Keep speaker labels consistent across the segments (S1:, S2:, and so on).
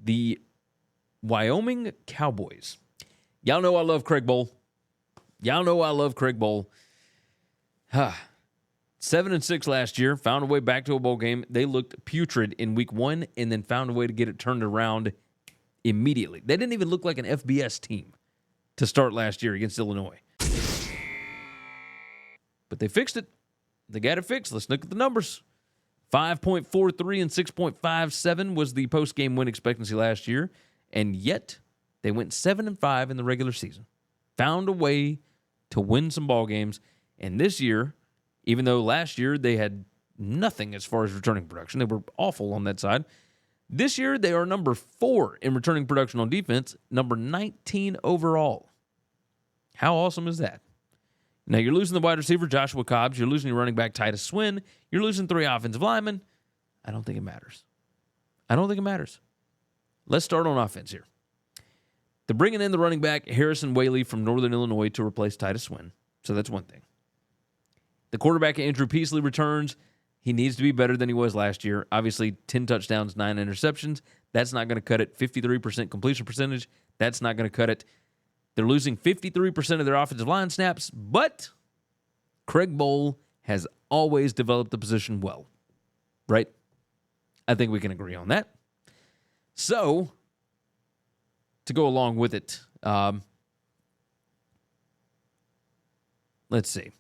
S1: the Wyoming Cowboys. Y'all know I love Craig Bowl. 7-6 last year, found a way back to a bowl game. They looked putrid in week 1 and then found a way to get it turned around immediately. They didn't even look like an FBS team to start last year against Illinois. But they fixed it. They got it fixed. Let's look at the numbers. 5.43 and 6.57 was the post-game win expectancy last year, and yet they went 7-5 in the regular season. Found a way to win some ball games, and this year, even though last year they had nothing as far as returning production, they were awful on that side. This year they are number 4 in returning production on defense, number 19 overall. How awesome is that? Now, you're losing the wide receiver, Joshua Cobbs. You're losing your running back, Titus Swin. You're losing 3 offensive linemen. I don't think it matters. Let's start on offense here. They're bringing in the running back, Harrison Whaley from Northern Illinois, to replace Titus Swin. So that's one thing. The quarterback, Andrew Peasley, returns. He needs to be better than he was last year. Obviously, 10 touchdowns, 9 interceptions. That's not going to cut it. 53% completion percentage. That's not going to cut it. They're losing 53% of their offensive line snaps, but Craig Bowl has always developed the position well, right? I think we can agree on that. So, to go along with it, let's see.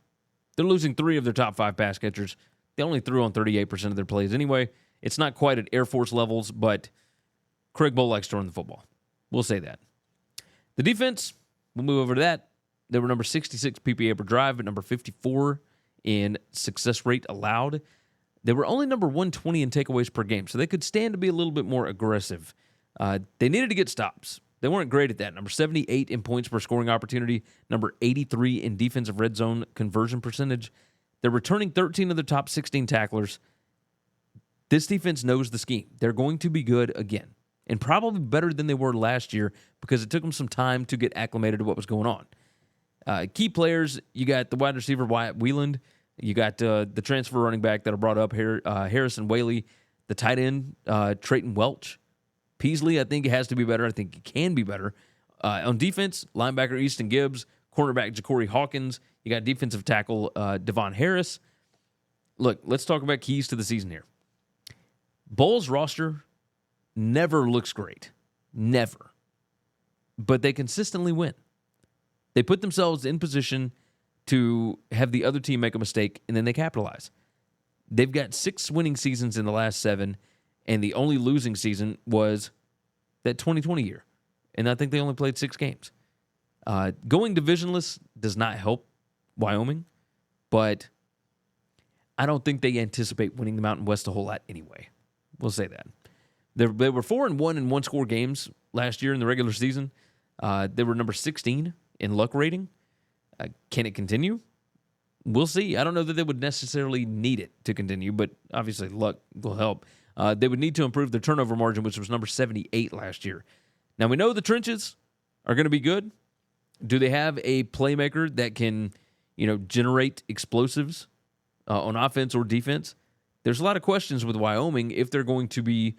S1: They're losing 3 of their top 5 pass catchers. They only threw on 38% of their plays anyway. It's not quite at Air Force levels, but Craig Bowl likes to run the football. We'll say that. The defense, we'll move over to that. They were number 66 PPA per drive, but number 54 in success rate allowed. They were only number 120 in takeaways per game, so they could stand to be a little bit more aggressive. They needed to get stops. They weren't great at that. Number 78 in points per scoring opportunity, number 83 in defensive red zone conversion percentage. They're returning 13 of their top 16 tacklers. This defense knows the scheme. They're going to be good again, and probably better than they were last year because it took them some time to get acclimated to what was going on. Key players, you got the wide receiver, Wyatt Wieland. You got the transfer running back that I brought up here, Harrison Whaley. The tight end, Trayton Welch. Peasley, I think it has to be better. I think it can be better. On defense, linebacker Easton Gibbs, cornerback Ja'Cory Hawkins. You got defensive tackle Devon Harris. Look, let's talk about keys to the season here. Bowl's roster never looks great. Never. But they consistently win. They put themselves in position to have the other team make a mistake, and then they capitalize. They've got 6 winning seasons in the last 7, and the only losing season was that 2020 year. And I think they only played 6 games. Going divisionless does not help Wyoming, but I don't think they anticipate winning the Mountain West a whole lot anyway. We'll say that. They were 4-1 in one-score games last year in the regular season. They were number 16 in luck rating. Can it continue? We'll see. I don't know that they would necessarily need it to continue, but obviously luck will help. They would need to improve their turnover margin, which was number 78 last year. Now, we know the trenches are going to be good. Do they have a playmaker that can, generate explosives on offense or defense? There's a lot of questions with Wyoming if they're going to be,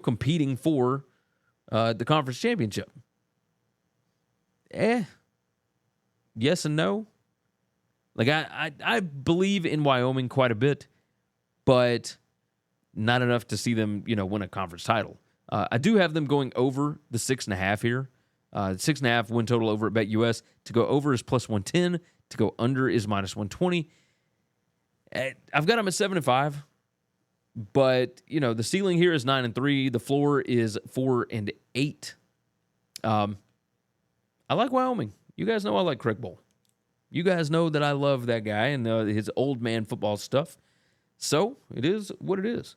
S1: competing for the conference championship. Yes and no. Like, I believe in Wyoming quite a bit, but not enough to see them, win a conference title. I do have them going over the 6.5 here. 6.5 win total over at BetUS. To go over is plus 110. To go under is minus 120. I've got them at 7-5, but the ceiling here is 9-3. The floor is 4-8. I like Wyoming. You guys know I like Craig Bowl. You guys know that I love that guy and his old man football stuff. So it is what it is.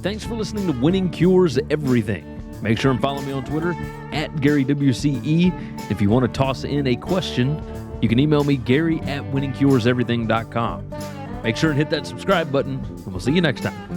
S1: Thanks for listening to Winning Cures Everything. Make sure and follow me on Twitter at GaryWCE. If you want to toss in a question, you can email me, Gary@winningcureseverything.com. Make sure and hit that subscribe button, and we'll see you next time.